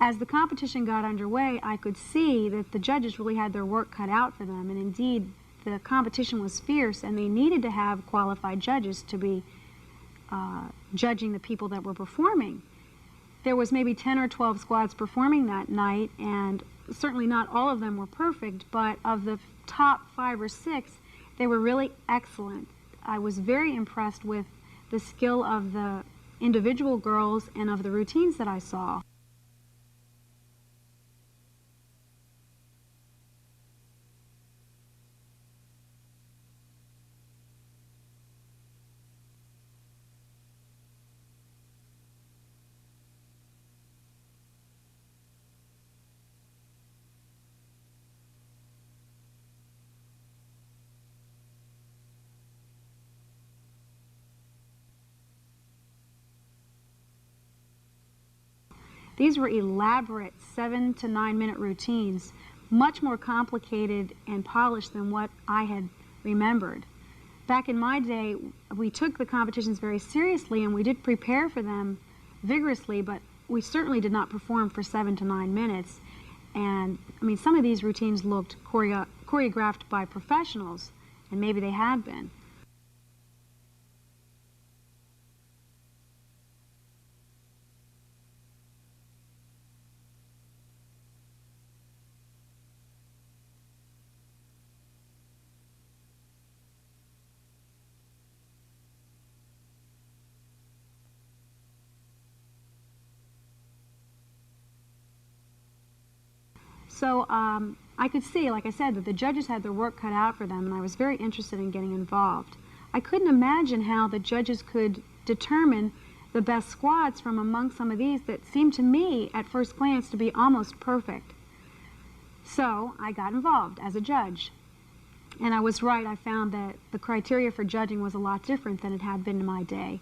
As the competition got underway, I could see that the judges really had their work cut out for them, and indeed the competition was fierce, and they needed to have qualified judges to be judging the people that were performing. There was maybe 10 or 12 squads performing that night, and certainly not all of them were perfect, but of the top 5 or 6, they were really excellent. I was very impressed with the skill of the individual girls and of the routines that I saw. These were elaborate 7 to 9 minute routines, much more complicated and polished than what I had remembered. Back in my day, we took the competitions very seriously and we did prepare for them vigorously, but we certainly did not perform for 7 to 9 minutes. And I mean, some of these routines looked choreographed by professionals, and maybe they had been. So I could see, like I said, that the judges had their work cut out for them, and I was very interested in getting involved. I couldn't imagine how the judges could determine the best squads from among some of these that seemed to me, at first glance, to be almost perfect. So I got involved as a judge. And I was right. I found that the criteria for judging was a lot different than it had been in my day.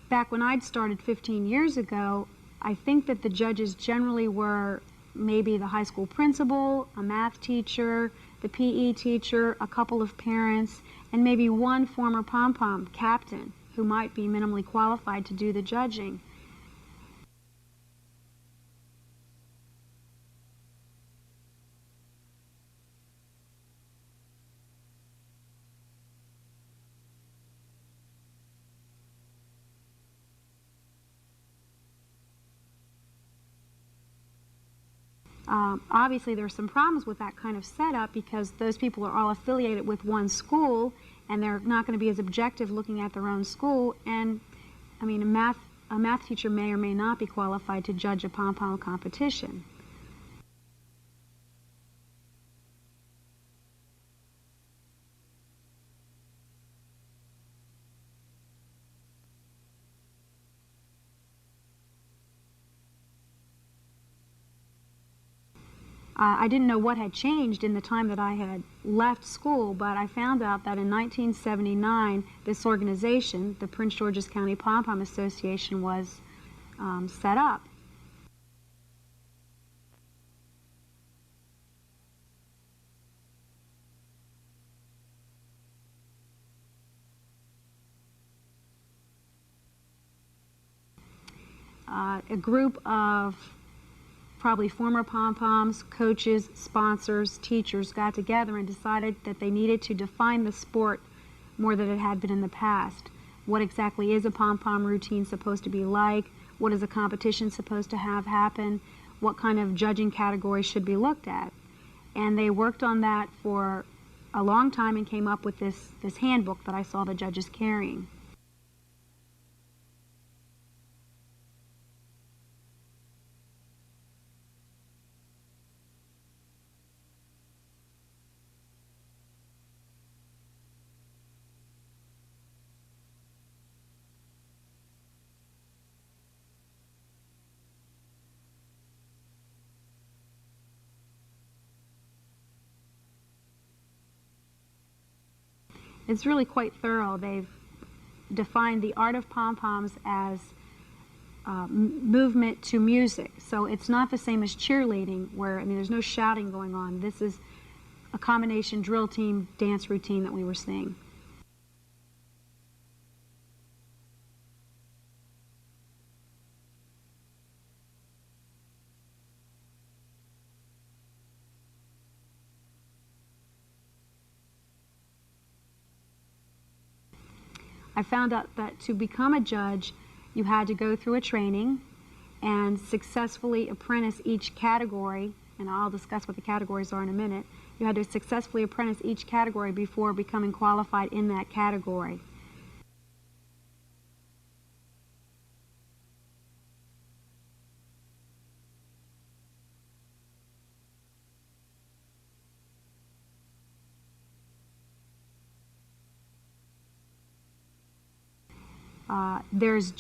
Back when I'd started 15 years ago, I think that the judges generally were maybe the high school principal, a math teacher, the PE teacher, a couple of parents, and maybe one former Pom Pom captain who might be minimally qualified to do the judging. Obviously, there are some problems with that kind of setup because those people are all affiliated with one school, and they're not going to be as objective looking at their own school. And I mean, a math teacher may or may not be qualified to judge a Pom Pom competition. I didn't know what had changed in the time that I had left school, but I found out that in 1979, this organization, the Prince George's County Pom Pom Association, was set up. A group of probably former pom-poms, coaches, sponsors, teachers got together and decided that they needed to define the sport more than it had been in the past. What exactly is a pom-pom routine supposed to be like? What is a competition supposed to have happen? What kind of judging categories should be looked at? And they worked on that for a long time and came up with this handbook that I saw the judges carrying. It's really quite thorough. They've defined the art of pom-poms as movement to music. So it's not the same as cheerleading, where, I mean, there's no shouting going on. This is a combination drill team dance routine that we were seeing. I found out that to become a judge, you had to go through a training and successfully apprentice each category, and I'll discuss what the categories are in a minute. You had to successfully apprentice each category before becoming qualified in that category. There's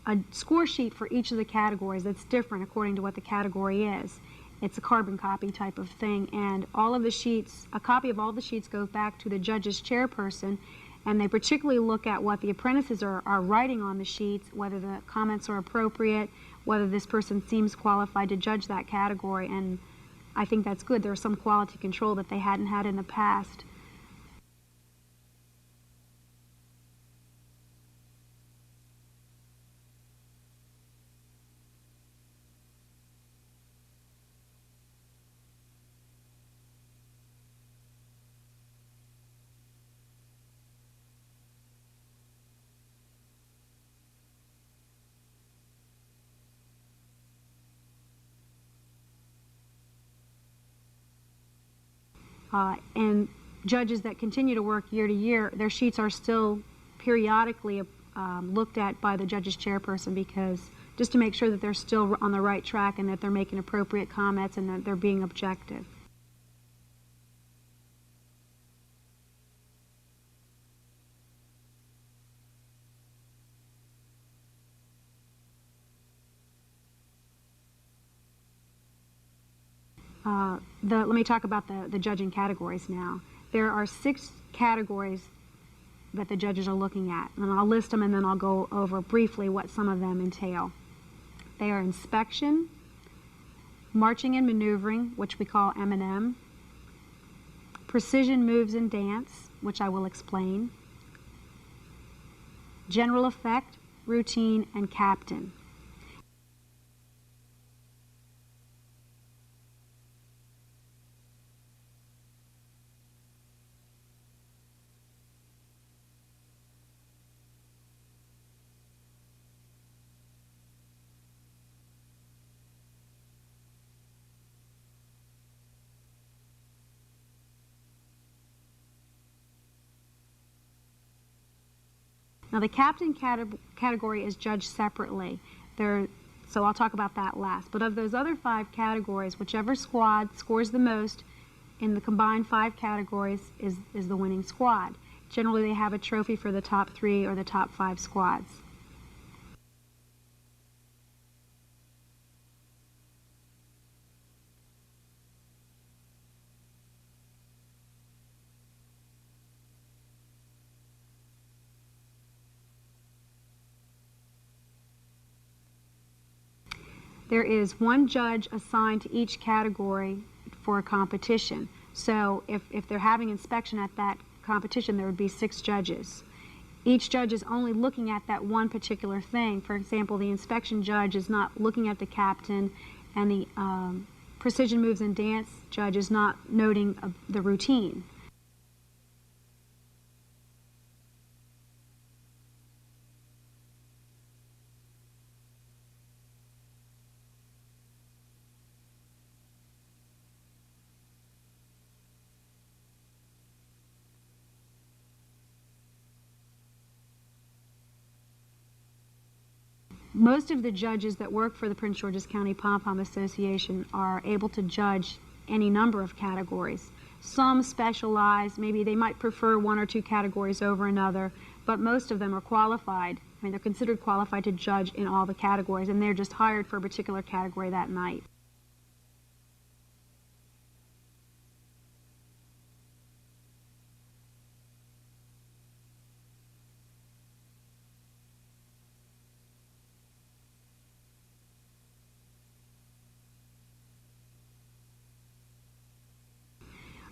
a score sheet for each of the categories that's different according to what the category is. It's a carbon copy type of thing, and all of the sheets, a copy of all the sheets goes back to the judge's chairperson, and they particularly look at what the apprentices are writing on the sheets, whether the comments are appropriate, whether this person seems qualified to judge that category, and I think that's good. There's some quality control that they hadn't had in the past. And judges that continue to work year to year, their sheets are still periodically looked at by the judge's chairperson, because just to make sure that they're still on the right track and that they're making appropriate comments and that they're being objective. Let me talk about the judging categories now. There are 6 categories that the judges are looking at, and I'll list them and then I'll go over briefly what some of them entail. They are inspection, marching and maneuvering, which we call M&M, precision moves and dance, which I will explain, general effect, routine, and captain. Now the captain category is judged separately. So I'll talk about that last. But of those other 5 categories, whichever squad scores the most in the combined 5 categories is the winning squad. Generally they have a trophy for the top 3 or the top 5 squads. There is 1 judge assigned to each category for a competition. So if they're having inspection at that competition, there would be 6 judges. Each judge is only looking at that one particular thing. For example, the inspection judge is not looking at the captain, and the precision moves and dance judge is not noting the routine. Most of the judges that work for the Prince George's County Pom Pom Association are able to judge any number of categories. Some specialize, maybe they might prefer 1 or 2 categories over another, but most of them are qualified. I mean, they're considered qualified to judge in all the categories, and they're just hired for a particular category that night.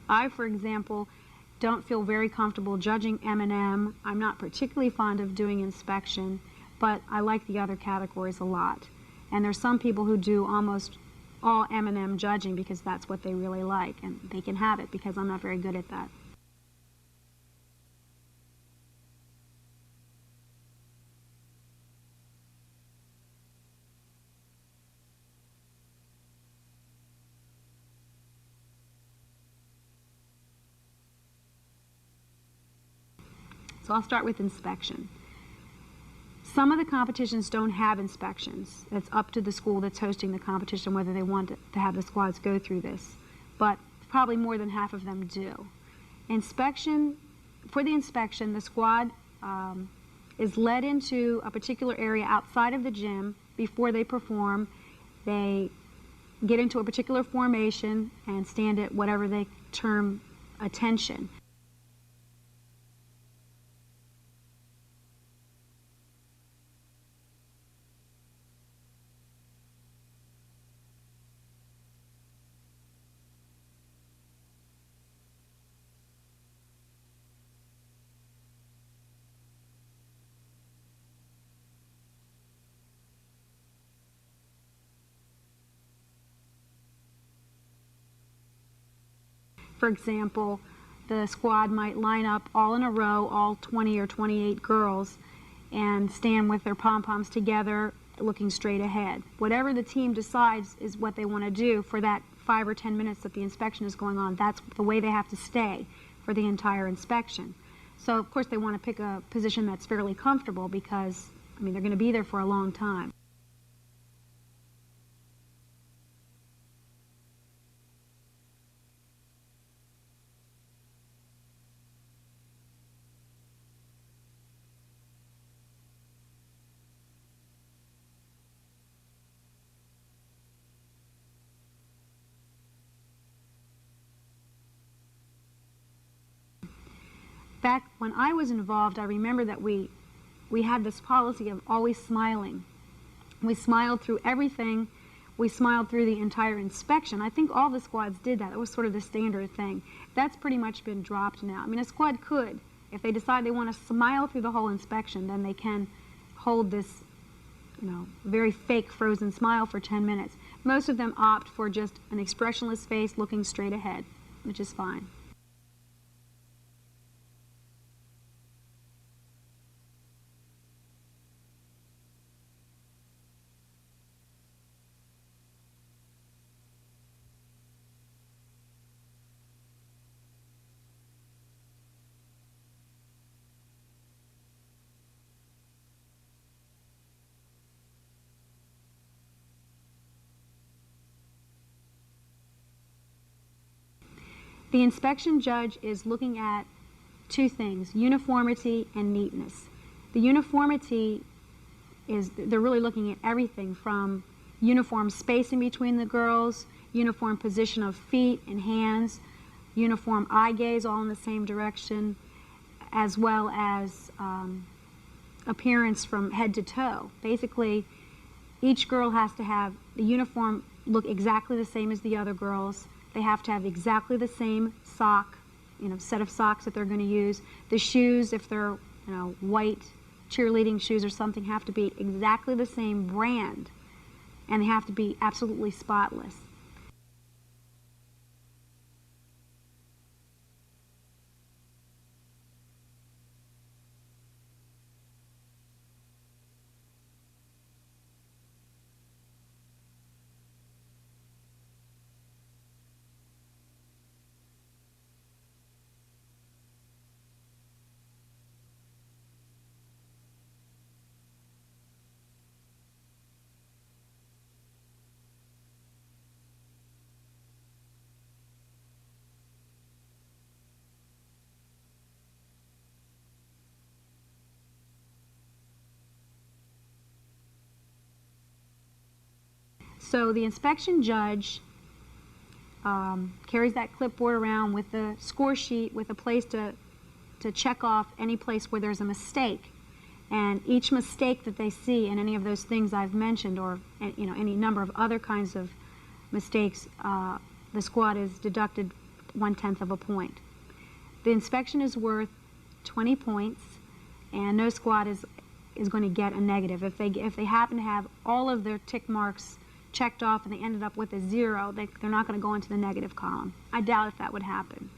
I, for example, don't feel very comfortable judging M&M. I'm not particularly fond of doing inspection, but I like the other categories a lot. And there's some people who do almost all M&M judging because that's what they really like, and they can have it because I'm not very good at that. So I'll start with inspection. Some of the competitions don't have inspections. It's up to the school that's hosting the competition whether they want to have the squads go through this. But probably more than half of them do. For the inspection, the squad is led into a particular area outside of the gym before they perform. They get into a particular formation and stand at whatever they term attention. For example, the squad might line up all in a row, all 20 or 28 girls, and stand with their pom-poms together, looking straight ahead. Whatever the team decides is what they want to do for that 5 or 10 minutes that the inspection is going on. That's the way they have to stay for the entire inspection. So, of course, they want to pick a position that's fairly comfortable because, they're going to be there for a long time. Back when I was involved, I remember that we had this policy of always smiling. We smiled through everything. We smiled through the entire inspection. I think all the squads did that. It was sort of the standard thing. That's pretty much been dropped now. A squad could, if they decide they want to smile through the whole inspection, then they can hold this, very fake frozen smile for 10 minutes. Most of them opt for just an expressionless face looking straight ahead, which is fine. The inspection judge is looking at two things, uniformity and neatness. The uniformity is, they're really looking at everything from uniform spacing between the girls, uniform position of feet and hands, uniform eye gaze all in the same direction, as well as appearance from head to toe. Basically, each girl has to have the uniform look exactly the same as the other girls. They have to have exactly the same sock, set of socks that they're going to use. The shoes, if they're, white cheerleading shoes or something, have to be exactly the same brand, and they have to be absolutely spotless. So the inspection judge carries that clipboard around with the score sheet with a place to check off any place where there's a mistake. And each mistake that they see in any of those things I've mentioned, or any number of other kinds of mistakes, the squad is deducted 1/10 of a point. The inspection is worth 20 points, and no squad is going to get a negative. If they happen to have all of their tick marks checked off and they ended up with a 0, they're not going to go into the negative column. I doubt if that would happen.